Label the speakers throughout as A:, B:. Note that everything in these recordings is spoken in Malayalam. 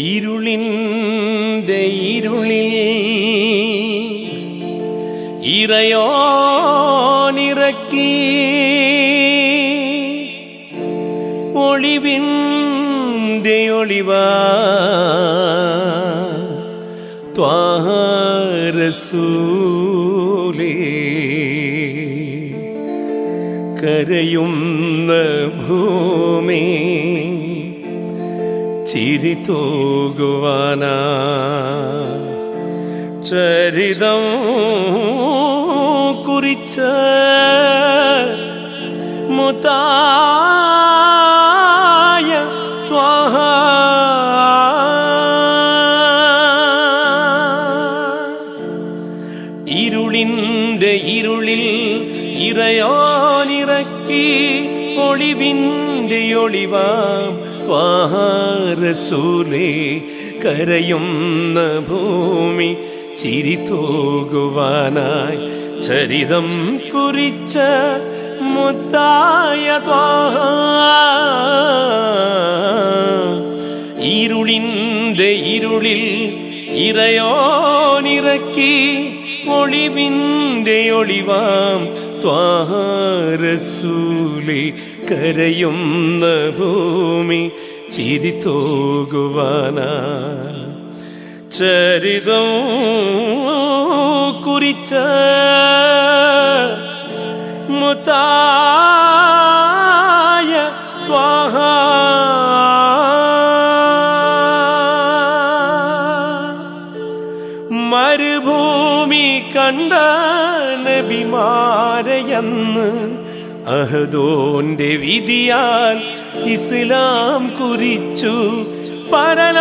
A: ഇരുളിൻ്റെ ഇരുളിൽ ഇറയോനിറക്കി ഒളിവിൻ്റെ ഒളിവാ ത്വാഹ റസൂലേ കരയുന്ന ഭൂമി ചിരി തൂകുവാനാ ചരിതം കുറിച്ച മുതായ ത്വാഹ ഇരുളിൻ്റെ ഇരുളിൽ ഇറയോനിറക്കി ഒളിവിൻ്റെ ഒളിവാം ത്വാഹ റസൂലേ കരയുന്ന ഭൂമി ചിരി തൂകുവാനായി ചരിതം കുറിച്ച മുത്തായ ത്വാഹ ഇരുളിൻ്റെ ഇരുളിൽ ഇറയോനിറക്കി ഒളിവിൻ്റെ ഒളിവാം ത്വാഹ റസൂലേ കരയുന്ന ഭൂമി ചിരി തൂകുവാനായി ചരിതം കുറിച്ച മുതായ ത്വാഹ മരുഭൂമി കണ്ട നബിമാരെയെന്ന് അഹദോന്റെ വിധിയാൽ ഇസ്ലാം കുറിച്ചു പരലോകമോക്ഷം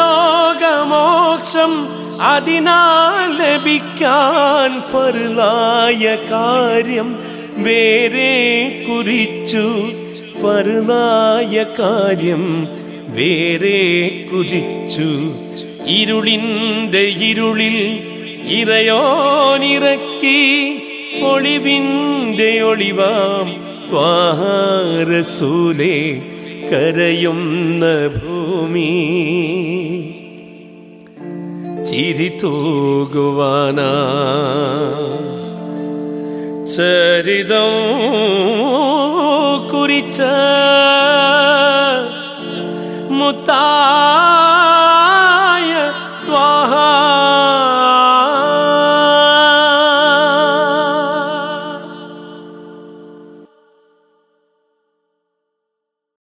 A: അതിനാൽ ലഭിക്കാൻ ഫർളായ കാര്യം വേറെ കുറിച്ചു ഫർളായ കാര്യം വേറെ കുറിച്ചു ഇരുളിൻ്റെ ഇരുളിൽ ഇറയോനിറക്കി ഒളിവിൻ്റെ ഒളിവാം ത്വാഹ റസൂലേ കരയുന്ന ഭൂമി ചിരി തൂകുവാനാ ചരിതം കുറിച്ച